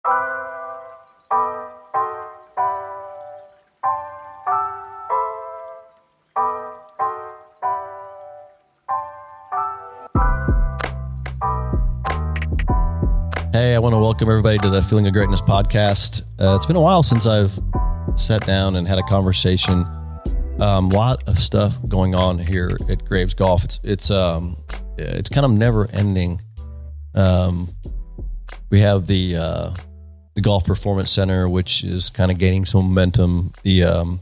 Hey, I want to welcome everybody to the Feeling of Greatness podcast. It's been a while since I've sat down and had a conversation. Lot of stuff going on here at Graves Golf. It's kind of never ending. We have the Golf Performance Center, which is kind of gaining some momentum. The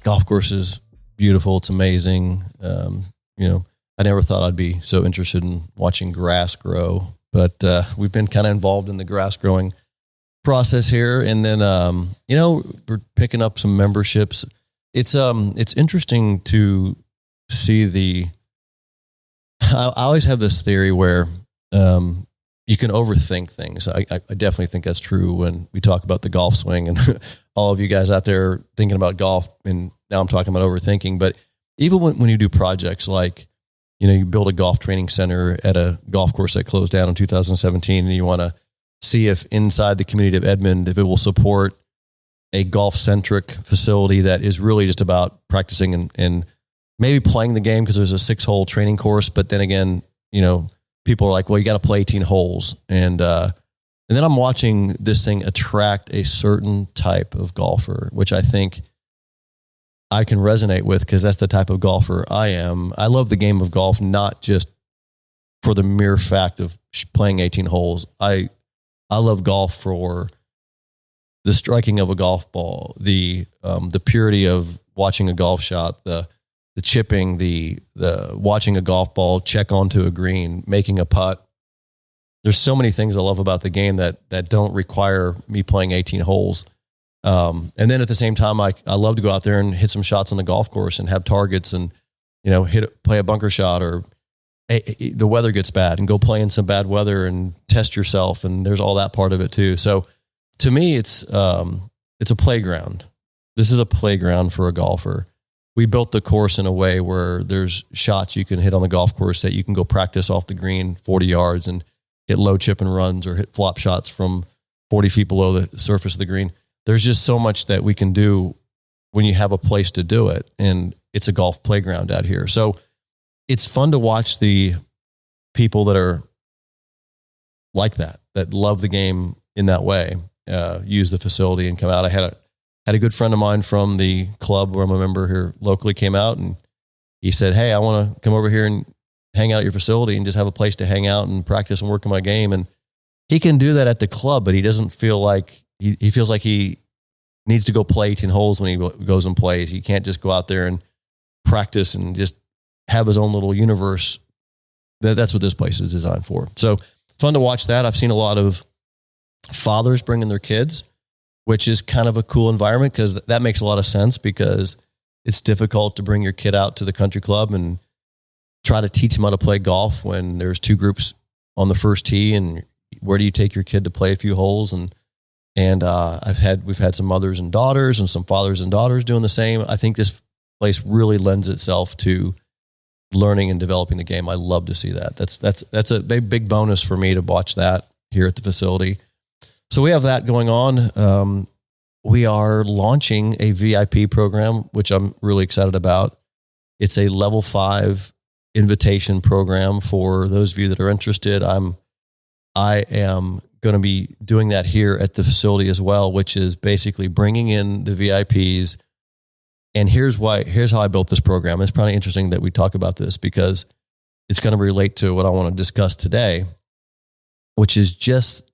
golf course is beautiful. It's amazing. I never thought I'd be so interested in watching grass grow. But we've been kind of involved in the grass growing process here. And then, we're picking up some memberships. It's interesting to see I always have this theory where you can overthink things. I definitely think that's true when we talk about the golf swing and all of you guys out there thinking about golf. And now I'm talking about overthinking. But even when you do projects like, you build a golf training center at a golf course that closed down in 2017, and you want to see if inside the community of Edmond, if it will support a golf-centric facility that is really just about practicing and maybe playing the game because there's a 6-hole training course. But then again, people are like, well, you got to play 18 holes. And then I'm watching this thing attract a certain type of golfer, which I think I can resonate with because that's the type of golfer I am. I love the game of golf, not just for the mere fact of playing 18 holes. I love golf for the striking of a golf ball, the purity of watching a golf shot, the chipping, the watching a golf ball check onto a green, making a putt. There's so many things I love about the game that don't require me playing 18 holes. And then at the same time, I love to go out there and hit some shots on the golf course and have targets and, play a bunker shot, or the weather gets bad and go play in some bad weather and test yourself. And there's all that part of it too. So to me, it's a playground. This is a playground for a golfer. We built the course in a way where there's shots you can hit on the golf course that you can go practice off the green 40 yards and hit low chip and runs or hit flop shots from 40 feet below the surface of the green. There's just so much that we can do when you have a place to do it. And it's a golf playground out here. So it's fun to watch the people that are like that love the game in that way, use the facility and come out. I had a good friend of mine from the club where I'm a member here locally came out, and he said, hey, I want to come over here and hang out at your facility and just have a place to hang out and practice and work on my game. And he can do that at the club, but he doesn't feel like, he feels like he needs to go play 18 holes when he goes and plays. He can't just go out there and practice and just have his own little universe. That's what this place is designed for. So fun to watch that. I've seen a lot of fathers bringing their kids, which is kind of a cool environment because that makes a lot of sense, because it's difficult to bring your kid out to the country club and try to teach them how to play golf when there's 2 groups on the first tee, and where do you take your kid to play a few holes? And we've had some mothers and daughters and some fathers and daughters doing the same. I think this place really lends itself to learning and developing the game. I love to see that. That's a big bonus for me to watch that here at the facility. So we have that going on. We are launching a VIP program, which I'm really excited about. It's a level 5 invitation program for those of you that are interested. I am going to be doing that here at the facility as well, which is basically bringing in the VIPs. And here's how I built this program. It's probably interesting that we talk about this because it's going to relate to what I want to discuss today, which is just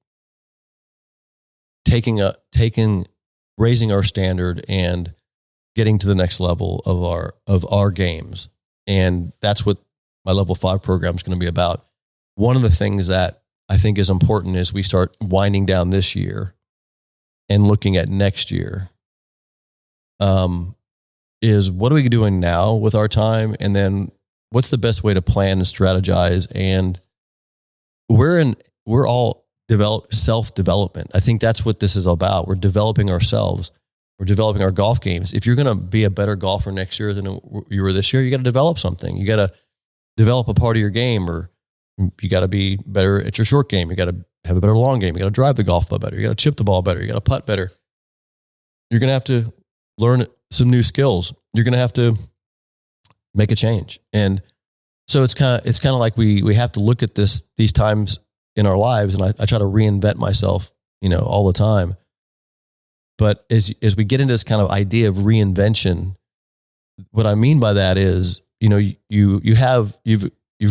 raising our standard and getting to the next level of our games. And that's what my level 5 program is going to be about. One of the things that I think is important as we start winding down this year and looking at next year, is what are we doing now with our time? And then what's the best way to plan and strategize? And we're all self-development. I think that's what this is about. We're developing ourselves. We're developing our golf games. If you're going to be a better golfer next year than you were this year, you got to develop something. You got to develop a part of your game, or you got to be better at your short game. You got to have a better long game. You got to drive the golf ball better. You got to chip the ball better. You got to putt better. You're going to have to learn some new skills. You're going to have to make a change. And so it's kind of like we have to look at these times in our lives. And I try to reinvent myself, all the time. But as we get into this kind of idea of reinvention, what I mean by that is, you've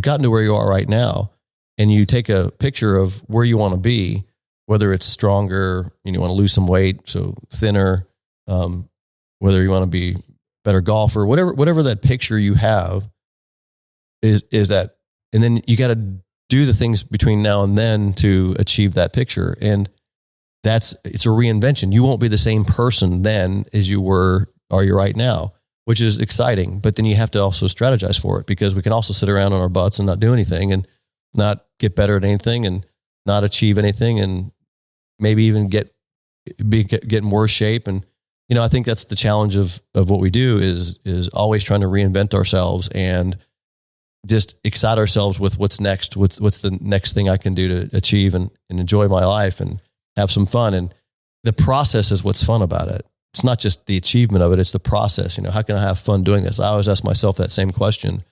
gotten to where you are right now, and you take a picture of where you want to be, whether it's stronger, you want to lose some weight, so thinner, whether you want to be a better golfer, whatever that picture you have is that, and then you got to do the things between now and then to achieve that picture. And it's a reinvention. You won't be the same person then as you were, or you're right now, which is exciting. But then you have to also strategize for it, because we can also sit around on our butts and not do anything and not get better at anything and not achieve anything, and maybe even get in worse shape. And, I think that's the challenge of what we do is always trying to reinvent ourselves and just excite ourselves with what's next. What's the next thing I can do to achieve and enjoy my life and have some fun. And the process is what's fun about it. It's not just the achievement of it. It's the process. How can I have fun doing this? I always ask myself that same question.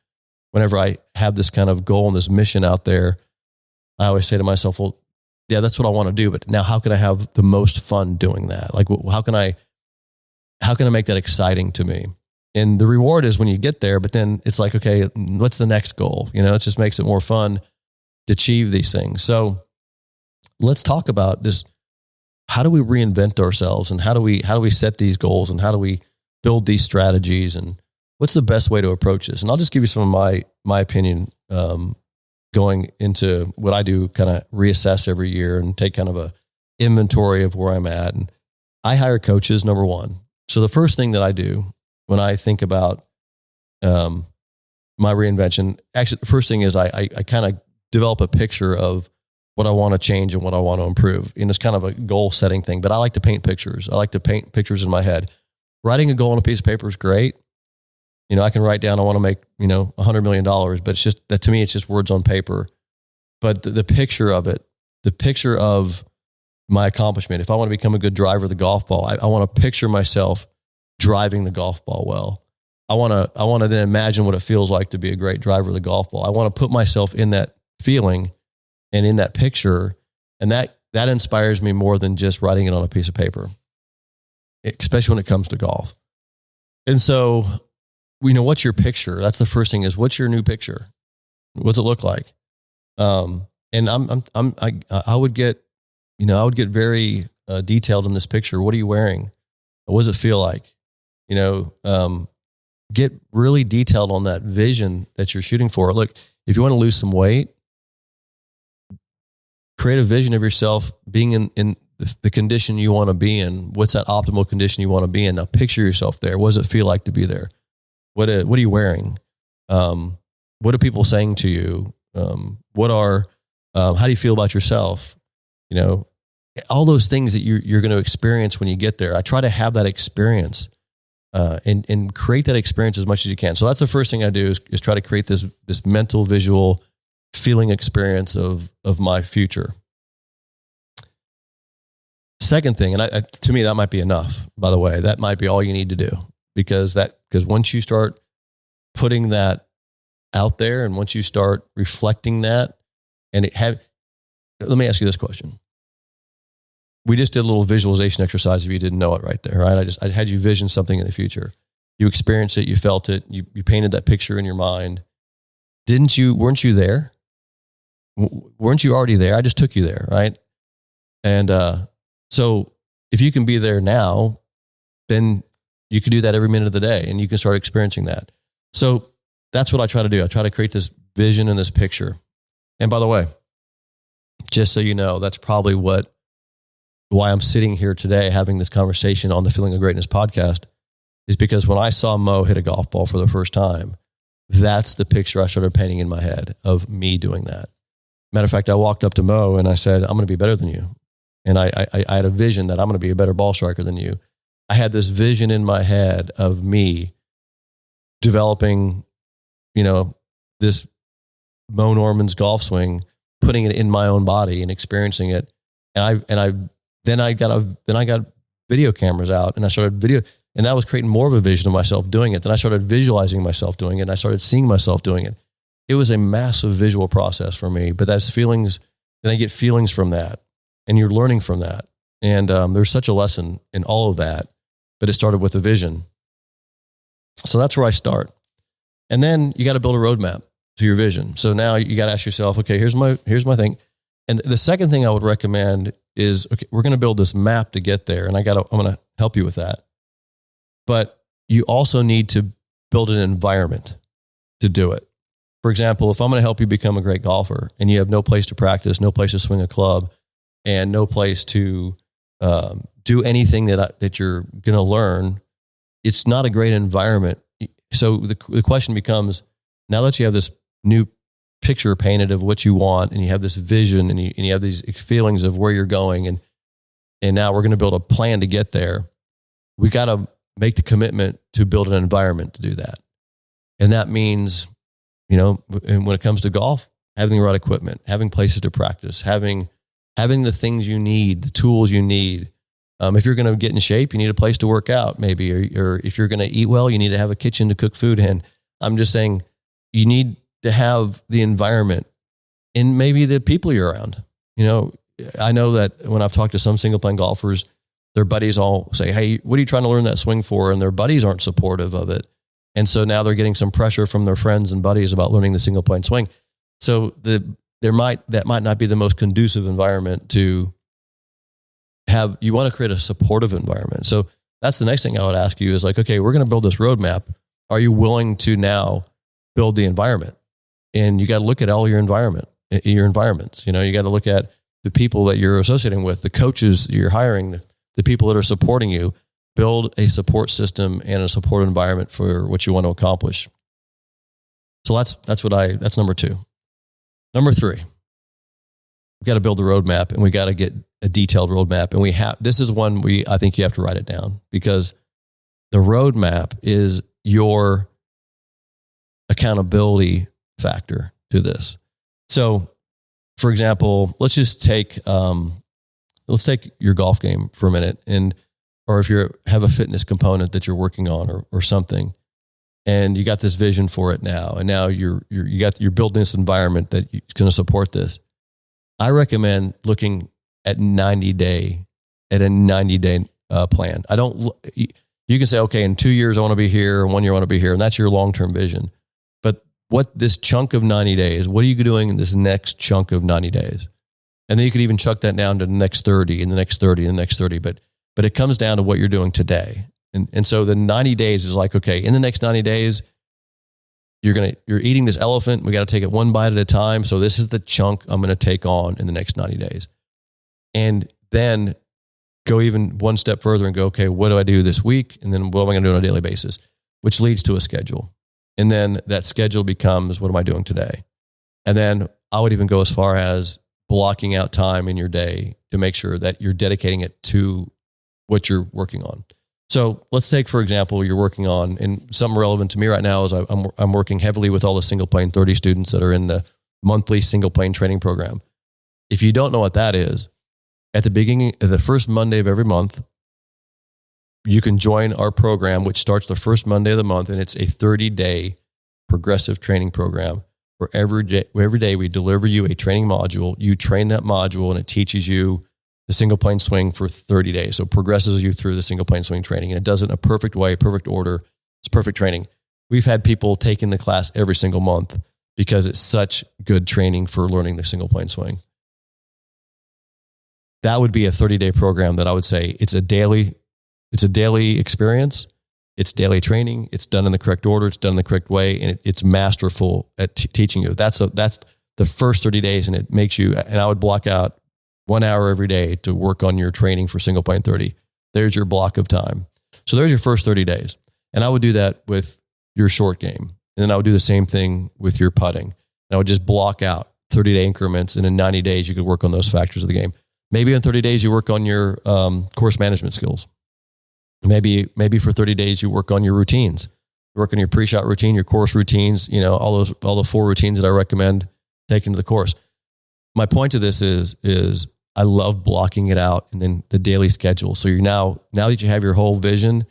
Whenever I have this kind of goal and this mission out there, I always say to myself, well, yeah, that's what I want to do. But now how can I have the most fun doing that? Like, how can I make that exciting to me? And the reward is when you get there, but then it's like, okay, what's the next goal? It just makes it more fun to achieve these things. So let's talk about this. How do we reinvent ourselves, and how do we set these goals, and how do we build these strategies, and what's the best way to approach this? And I'll just give you some of my opinion, going into what I do, kind of reassess every year and take kind of a inventory of where I'm at. And I hire coaches, number one. So the first thing that I do when I think about my reinvention, actually, the first thing is I kind of develop a picture of what I want to change and what I want to improve. And it's kind of a goal setting thing, but I like to paint pictures. I like to paint pictures in my head. Writing a goal on a piece of paper is great. I can write down, I want to make, $100 million, but it's just that, to me, it's just words on paper. But the picture of it, the picture of my accomplishment, if I want to become a good driver of the golf ball, I want to picture myself driving the golf ball well. I want to then imagine what it feels like to be a great driver of the golf ball. I want to put myself in that feeling and in that picture. And that inspires me more than just writing it on a piece of paper, especially when it comes to golf. And so, what's your picture? That's the first thing, is what's your new picture? What's it look like? And I would get very detailed in this picture. What are you wearing? What does it feel like? Get really detailed on that vision that you're shooting for. Look, if you want to lose some weight, create a vision of yourself being in the condition you want to be in. What's that optimal condition you want to be in? Now picture yourself there. What does it feel like to be there? What are you wearing? What are people saying to you? How do you feel about yourself? All those things that you're going to experience when you get there. I try to have that experience and create that experience as much as you can. So that's the first thing I do is try to create this mental, visual, feeling experience of my future. Second thing, and to me, that might be enough, by the way. That might be all you need to do, because once you start putting that out there, and once you start reflecting that, let me ask you this question. We just did a little visualization exercise if you didn't know it right there, right? I had you vision something in the future. You experienced it, you felt it, you painted that picture in your mind. Weren't you there? Weren't you already there? I just took you there, right? And so if you can be there now, then you can do that every minute of the day, and you can start experiencing that. So that's what I try to do. I try to create this vision and this picture. And by the way, just so you know, that's probably why I'm sitting here today having this conversation on the Feeling of Greatness podcast, is because when I saw Mo hit a golf ball for the first time, that's the picture I started painting in my head of me doing that. Matter of fact, I walked up to Mo and I said, I'm going to be better than you. And I had a vision that I'm going to be a better ball striker than you. I had this vision in my head of me developing, this Mo Norman's golf swing putting it in my own body and experiencing it. Then I got video cameras out and I started video, and that was creating more of a vision of myself doing it. Then I started visualizing myself doing it, and I started seeing myself doing it. It was a massive visual process for me, but that's feelings. Then I get feelings from that, and you're learning from that. And there's such a lesson in all of that, but it started with a vision. So that's where I start. And then you got to build a roadmap to your vision. So now you got to ask yourself, okay, here's my thing. And the second thing I would recommend is, okay, we're going to build this map to get there. And I'm going to help you with that. But you also need to build an environment to do it. For example, if I'm going to help you become a great golfer and you have no place to practice, no place to swing a club, and no place to do anything that you're going to learn, it's not a great environment. So the question becomes, now that you have this new picture painted of what you want, and you have this vision, and you have these feelings of where you're going, and now we're going to build a plan to get there, we got to make the commitment to build an environment to do that. And that means, and when it comes to golf, having the right equipment, having places to practice, having the things you need, the tools you need. If you're going to get in shape, you need a place to work out, maybe, or if you're going to eat well, you need to have a kitchen to cook food in. I'm just saying, you need to have the environment and maybe the people you're around. I know that when I've talked to some single plane golfers, their buddies all say, "Hey, what are you trying to learn that swing for?" And their buddies aren't supportive of it. And so now they're getting some pressure from their friends and buddies about learning the single plane swing. So that might not be the most conducive environment to have. You want to create a supportive environment. So that's the next thing I would ask you is like, okay, we're going to build this roadmap. Are you willing to now build the environment? And you got to look at all your environments. You got to look at the people that you're associating with, the coaches you're hiring, the people that are supporting you. Build a support system and a support environment for what you want to accomplish. So that's number 2. Number 3, we've got to build a roadmap, and we got to get a detailed roadmap. And this is one I think you have to write it down, because the roadmap is your accountability factor to this. So, for example, let's take your golf game for a minute, or if you have a fitness component that you're working on or something, and you got this vision for it now, and now you're building this environment that is going to support this. I recommend looking at a 90-day plan. You can say, okay, in 2 years I want to be here, and 1 year I want to be here, and that's your long-term vision. But what this chunk of 90 days, what are you doing in this next chunk of 90 days? And then you could even chuck that down to the next 30 and the next 30 and the next 30. But it comes down to what you're doing today. And so the 90 days is like, okay, in the next 90 days, you're eating this elephant. We got to take it one bite at a time. So this is the chunk I'm going to take on in the next 90 days. And then go even one step further and go, okay, what do I do this week? And then what am I going to do on a daily basis? Which leads to a schedule. And then that schedule becomes, what am I doing today? And then I would even go as far as blocking out time in your day to make sure that you're dedicating it to what you're working on. So let's take, for example, you're working on, and something relevant to me right now is I'm working heavily with all the single plane 30 students that are in the monthly single plane training program. If you don't know what that is, at the beginning of the first Monday of every month, you can join our program, which starts the first Monday of the month, and it's a 30-day progressive training program where every day we deliver you a training module. You train that module, and it teaches you the single plane swing for 30 days. So progresses you through the single plane swing training, and it does it in a perfect way, perfect order. It's perfect training. We've had people taking the class every single month because it's such good training for learning the single plane swing. That would be a 30-day program that I would say it's a daily experience. It's daily training. It's done in the correct order. It's done in the correct way. And it's masterful at teaching you. That's the first 30 days. And it makes you, and I would block out 1 hour every day to work on your training for single plane 30. There's your block of time. So there's your first 30 days. And I would do that with your short game. And then I would do the same thing with your putting. And I would just block out 30-day increments. And in 90 days, you could work on those factors of the game. Maybe in 30 days, you work on your course management skills. Maybe for 30 days, you work on your routines. You work on your pre-shot routine, your course routines, all the 4 routines that I recommend taking to the course. my point to this is I love blocking it out and then the daily schedule. So you're now that you have your whole vision,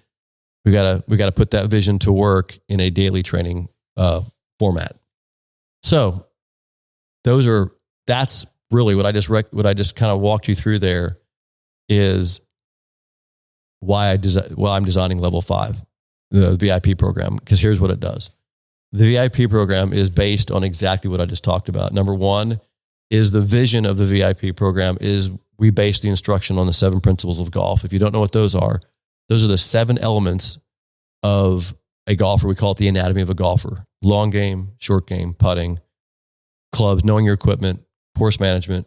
we gotta put that vision to work in a daily training format. So that's really what I just kind of walked you through there is why I'm designing Level 5, the VIP program, because here's what it does. The VIP program is based on exactly what I just talked about. Number one is the vision of the VIP program is we base the instruction on the 7 principles of golf. If you don't know what those are the 7 elements of a golfer. We call it the anatomy of a golfer: long game, short game, putting, clubs, knowing your equipment, course management,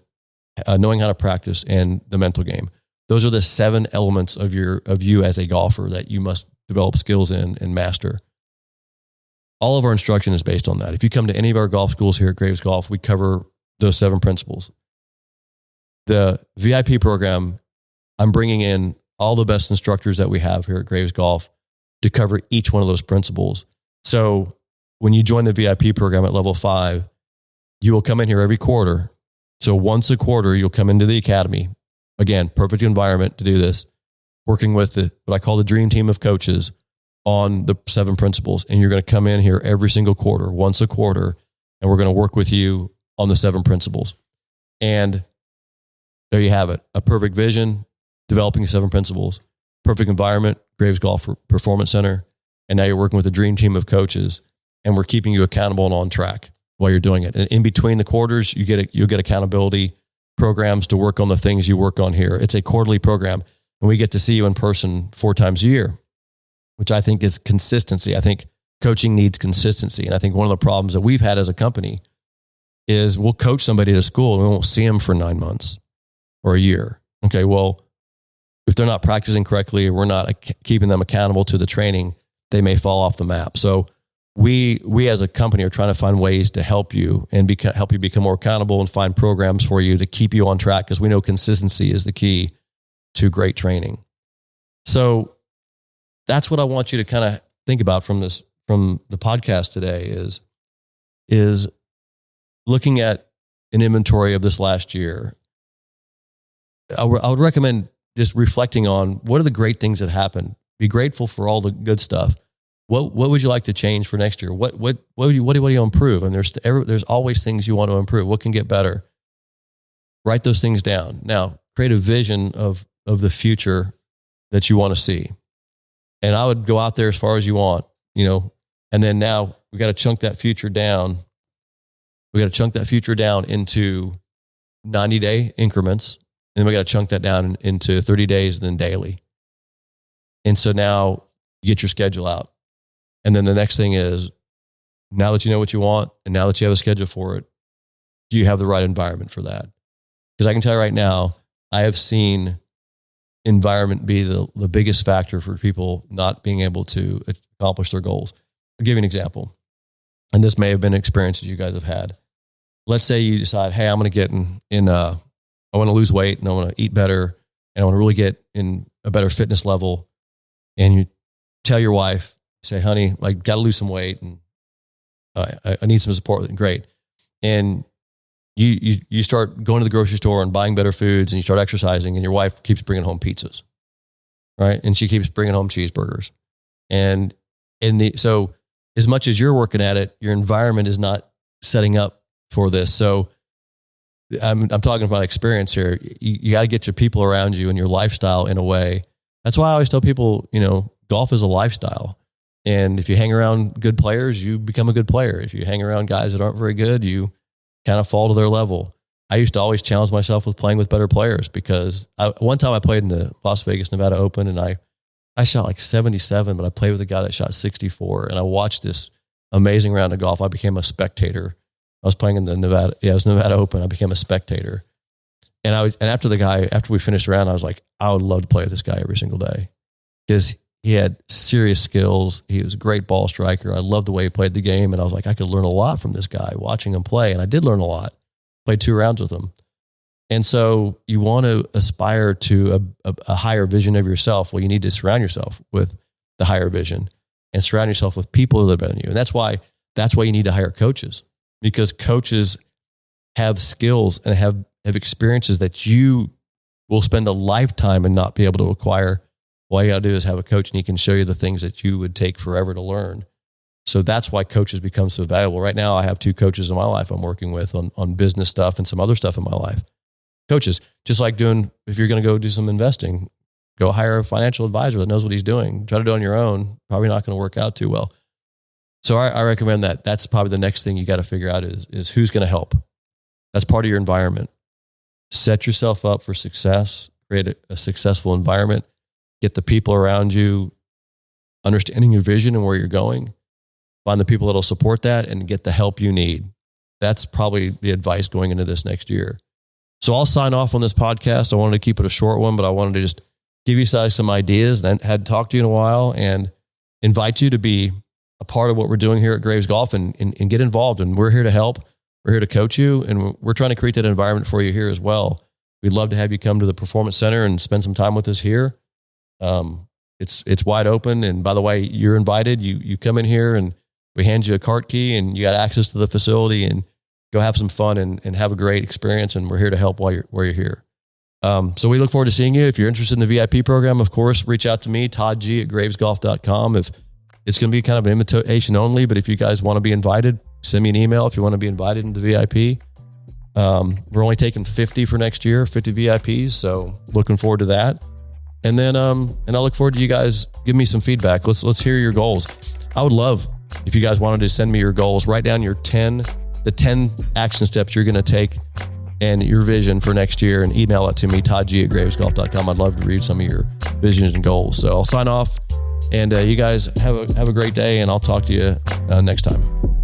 knowing how to practice, and the mental game. Those are the 7 elements of you as a golfer that you must develop skills in and master. All of our instruction is based on that. If you come to any of our golf schools here at Graves Golf, we cover those 7 principles. The VIP program, I'm bringing in all the best instructors that we have here at Graves Golf to cover each one of those principles. So when you join the VIP program at Level 5, you will come in here every quarter. So once a quarter, you'll come into the academy. Again, perfect environment to do this, working with what I call the dream team of coaches on the 7 principles. And you're going to come in here every single quarter, once a quarter, and we're going to work with you on the 7 principles. And there you have it. A perfect vision, developing 7 principles, perfect environment, Graves Golf Performance Center. And now you're working with a dream team of coaches, and we're keeping you accountable and on track while you're doing it. And in between the quarters, you'll get accountability programs to work on the things you work on here. It's a quarterly program, and we get to see you in person 4 times a year, which I think is consistency. I think coaching needs consistency. And I think one of the problems that we've had as a company is we'll coach somebody at a school and we won't see them for 9 months or a year. Okay, well, if they're not practicing correctly or we're not keeping them accountable to the training, they may fall off the map. So we as a company are trying to find ways to help you and help you become more accountable and find programs for you to keep you on track, because we know consistency is the key to great training. So that's what I want you to kind of think about from the podcast today is looking at an inventory of this last year. I would recommend just reflecting on what are the great things that happened. Be grateful for all the good stuff. What would you like to change for next year? What do you improve? And there's always things you want to improve. What can get better? Write those things down. Now, create a vision of the future that you want to see. And I would go out there as far as you want, and then now we got to chunk that future down. We got to chunk that future down into 90-day increments. And then we got to chunk that down into 30 days and then daily. And so now you get your schedule out. And then the next thing is, now that you know what you want and now that you have a schedule for it, do you have the right environment for that? Because I can tell you right now, I have seen environment be the biggest factor for people not being able to accomplish their goals. I'll give you an example. And this may have been experiences you guys have had. Let's say you decide, hey, I'm going to get I want to lose weight and I want to eat better and I want to really get in a better fitness level. And you tell your wife, say, honey, I got to lose some weight and I need some support. Great. And you start going to the grocery store and buying better foods and you start exercising and your wife keeps bringing home pizzas, right? And she keeps bringing home cheeseburgers. And so as much as you're working at it, your environment is not setting up for this. So I'm talking about experience here. You got to get your people around you and your lifestyle in a way. That's why I always tell people, golf is a lifestyle. And if you hang around good players, you become a good player. If you hang around guys that aren't very good, you kind of fall to their level. I used to always challenge myself with playing with better players because one time I played in the Las Vegas, Nevada Open and I shot like 77, but I played with a guy that shot 64 and I watched this amazing round of golf. I became a spectator. I was playing in the Nevada Open. I became a spectator. And after we finished the round, I was like, I would love to play with this guy every single day because he had serious skills. He was a great ball striker. I loved the way he played the game. And I was like, I could learn a lot from this guy watching him play. And I did learn a lot. Played 2 rounds with him. And so you want to aspire to a higher vision of yourself. Well, you need to surround yourself with the higher vision and surround yourself with people that are better than you. And that's why you need to hire coaches, because coaches have skills and have experiences that you will spend a lifetime and not be able to acquire. All you got to do is have a coach, and he can show you the things that you would take forever to learn. So that's why coaches become so valuable. Right now, I have 2 coaches in my life I'm working with on business stuff and some other stuff in my life. Coaches, just like if you're going to go do some investing, go hire a financial advisor that knows what he's doing. Try to do it on your own, probably not going to work out too well. So I recommend that. That's probably the next thing you got to figure out is who's going to help. That's part of your environment. Set yourself up for success, create a successful environment, get the people around you understanding your vision and where you're going, find the people that'll support that, and get the help you need. That's probably the advice going into this next year. So I'll sign off on this podcast. I wanted to keep it a short one, but I wanted to just give you guys some ideas, and I hadn't talked to you in a while, and invite you to be a part of what we're doing here at Graves Golf and get involved. And we're here to help. We're here to coach you, and we're trying to create that environment for you here as well. We'd love to have you come to the Performance Center and spend some time with us here. It's wide open. And by the way, you're invited. You come in here and we hand you a cart key, and you got access to the facility, and go have some fun and have a great experience. And we're here to help while you're here. So we look forward to seeing you. If you're interested in the VIP program, of course, reach out to me, toddg@gravesgolf.com. If it's going to be kind of an invitation only, but if you guys want to be invited, send me an email if you want to be invited into VIP. We're only taking 50 for next year, 50 VIPs. So looking forward to that. And then, and I look forward to you guys giving me some feedback. Let's hear your goals. I would love if you guys wanted to send me your goals, write down the 10 action steps you're going to take and your vision for next year, and email it to me, toddg@gravesgolf.com. I'd love to read some of your visions and goals. So I'll sign off, and you guys have a great day, and I'll talk to you next time.